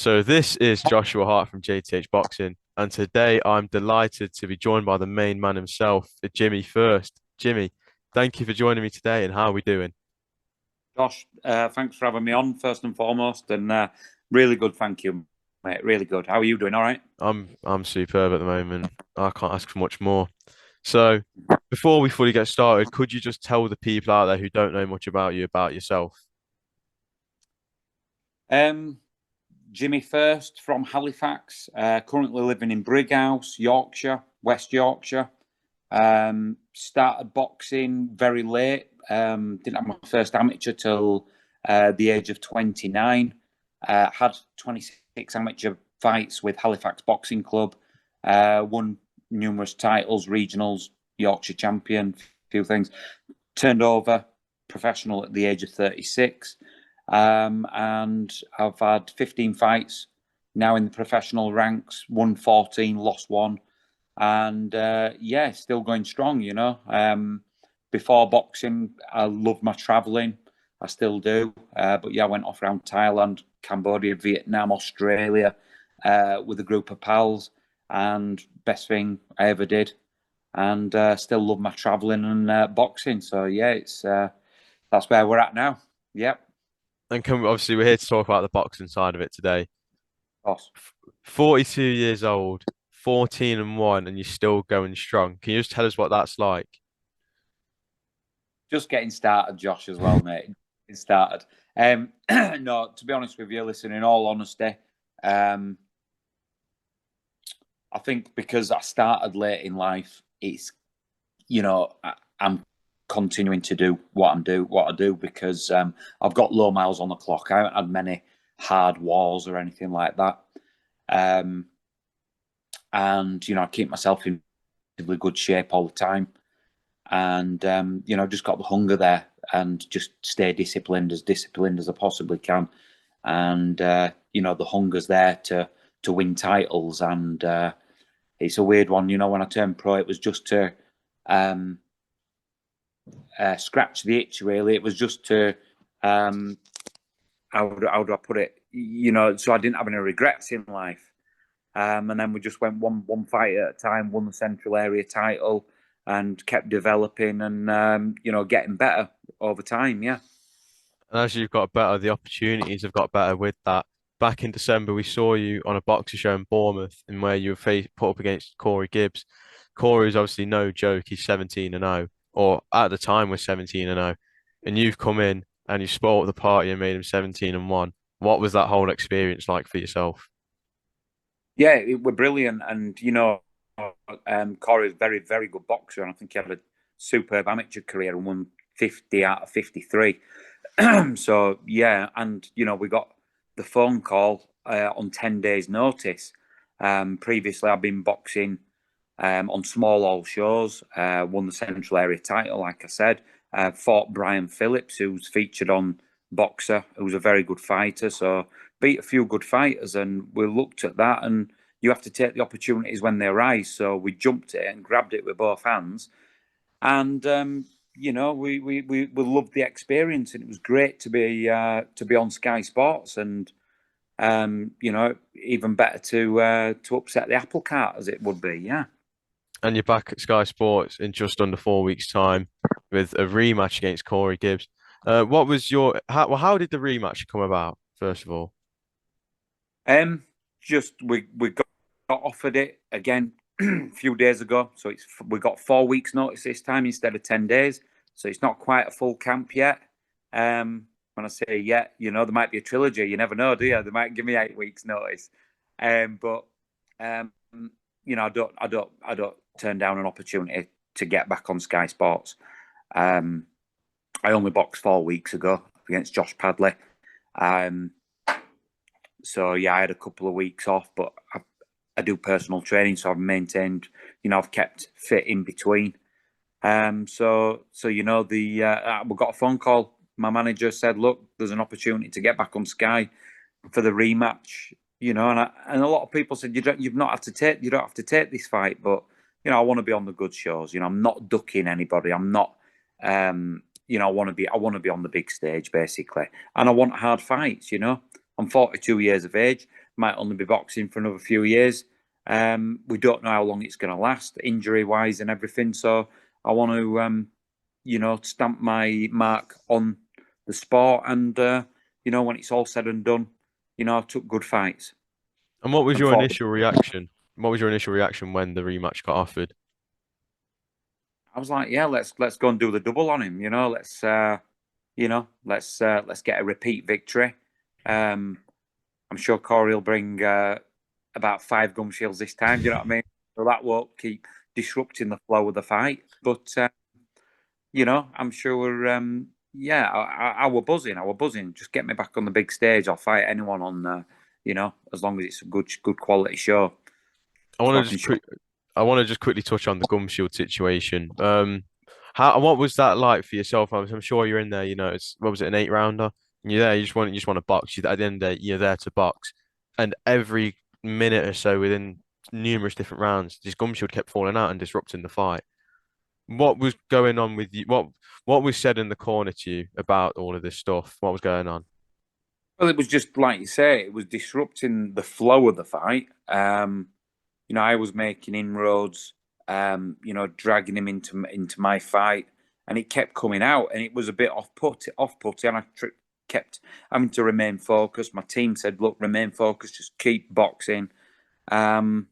So this is Joshua Hart from JTH Boxing, and today I'm delighted to be joined by the main man himself, Jimmy First. Jimmy, thank you for joining me today, and how are we doing? Josh, thanks for having me on first and foremost, and really good, thank you, mate. Really good. How are you doing? All right? I'm superb at the moment. I can't ask for much more. So before we fully get started, could you just tell the people out there who don't know much about you about yourself? Um, Jimmy First from Halifax. Currently living in Brighouse, Yorkshire, West Yorkshire. Started boxing very late. Didn't have my first amateur till the age of 29. Had 26 amateur fights with Halifax Boxing Club. Won numerous titles, regionals, Yorkshire champion, a few things. Turned over professional at the age of 36. And I've had 15 fights now in the professional ranks, won 14, lost one. And yeah, still going strong, you know. Before boxing, I loved my traveling. I still do. But yeah, I went off around Thailand, Cambodia, Vietnam, Australia with a group of pals. And best thing I ever did. And still love my traveling and boxing. So yeah, it's that's where we're at now. Yep, And obviously we're here to talk about the boxing side of it today. of course. 42 years old, 14 and 1, and you're still going strong. Can you just tell us what that's like? Just getting started, Josh, as well, mate. Getting started. No, to be honest with you, listen, in all honesty, um, I think because I started late in life, it's I'm continuing to do what I do because I've got low miles on the clock. I haven't had many hard wars or anything like that, um, and I keep myself in relatively good shape all the time. And just got the hunger there, and just stay disciplined as I possibly can. And the hunger's there to win titles, and it's a weird one. When I turned pro, it was just to um, scratch the itch. Really, it was just to um, how do I put it? So I didn't have any regrets in life. And then we just went one fight at a time, won the Central Area title, and kept developing and getting better over time. Yeah, And as you've got better, the opportunities have got better with that. Back in December, we saw you on a boxer show in Bournemouth, in where you were put up against Cori Gibbs. Corey is obviously no joke. He's 17 and 0, or at the time was 17 and 0, and you've come in and you spoiled the party and made him 17 and 1. What was that whole experience like for yourself? yeah, it were brilliant. And Corey is a very very good boxer, and I think he had a superb amateur career and won 50 out of 53. So yeah, and we got the phone call on 10 days' notice. Previously, I've been boxing on small hall shows. Won the Central Area title, like I said. Fought Brian Phillips, who's featured on Boxer, who's a very good fighter. So beat a few good fighters, and we looked at that. And you have to take the opportunities when they arise. So we jumped it and grabbed it with both hands. And we loved the experience, and it was great to be on Sky Sports, and even better to upset the apple cart as it would be. Yeah. And you're back at Sky Sports in just under 4 weeks' time with a rematch against Corey Gibbs. What was how did the rematch come about, first of all? Um, just we got offered it again a few days ago, so we got 4 weeks notice this time instead of 10 days. So it's not quite a full camp yet. When I say yet, there might be a trilogy. You never know, do you? They might give me 8 weeks notice. But um, I don't turn down an opportunity to get back on Sky Sports. Um, I only boxed 4 weeks ago against Josh Padley. Um, so yeah, I had a couple of weeks off, but I do personal training, so I've maintained. I've kept fit in between. So the we got a phone call. My manager said, "Look, there's an opportunity to get back on Sky for the rematch." And a lot of people said, you don't have to take this fight, but I want to be on the good shows. I'm not ducking anybody. I'm not. I want to be on the big stage basically, and I want hard fights. I'm 42 years of age. Might only be boxing for another few years. We don't know how long it's going to last, injury wise and everything. So I want to, stamp my mark on the sport. And when it's all said and done, I took good fights. And what was And your fought. initial reaction? What was your initial reaction when the rematch got offered? I was like, yeah, let's go and do the double on him. Let's get a repeat victory. Um, I'm sure Corey will bring about 5 gum shields this time. Do you know what I mean? So that won't keep disrupting the flow of the fight. But I'm sure. Yeah, I were buzzing. I were buzzing. Just get me back on the big stage. I'll fight anyone on. As long as it's a good quality show, I so want I to can just show. quick, I want to just quickly touch on the gum shield situation. What was that like for yourself? I'm sure you're in there. What was it, an 8 rounder? And you're there. You just want to box. At the end of the day, you're there to box, and every minute or so within numerous different rounds, this gum shield kept falling out and disrupting the fight. What was going on with you? What was said in the corner to you about all of this stuff? What was going on? Well, it was just like you say, it was disrupting the flow of the fight. I was making inroads, dragging him into my fight, and it kept coming out, and it was a bit off putting, and kept having to remain focused. My team said, "Look, remain focused, just keep boxing." Um,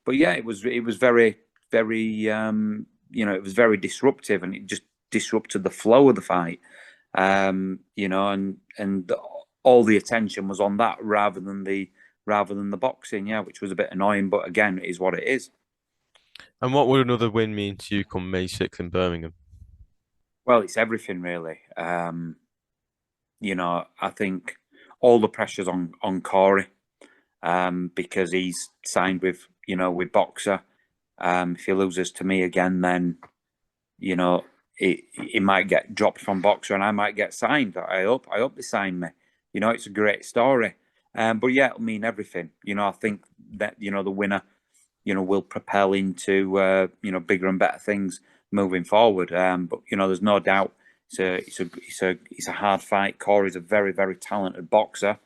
but yeah, it was very very it was very disruptive, and it just disrupted the flow of the fight. And all the attention was on that rather than the boxing, yeah, which was a bit annoying. But again, it is what it is. And what would another win mean to you come May 6th in Birmingham? Well, it's everything really. I think all the pressure's on Corey, because he's signed with Boxer. If he loses to me again, then you know he might get dropped from Boxer, and I might get signed. I hope they sign me. It's a great story. But yeah, it'll mean everything. I think that the winner will propel into bigger and better things moving forward. But there's no doubt it's a hard fight. Corey's a very very talented boxer.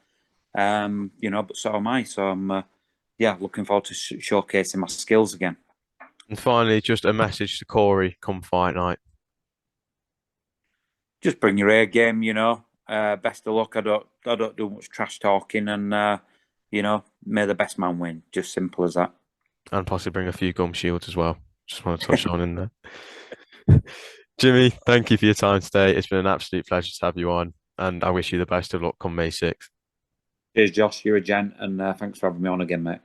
But so am I. So I'm looking forward to showcasing my skills again. And finally, just a message to Corey come fight night. Just bring your A game. Best of luck. I don't do much trash talking, and may the best man win. Just simple as that. And possibly bring a few gum shields as well. Just want to touch on in there. Jimmy, thank you for your time today. It's been an absolute pleasure to have you on, and I wish you the best of luck come May 6th. Cheers, Josh. You're a gent, and thanks for having me on again, mate.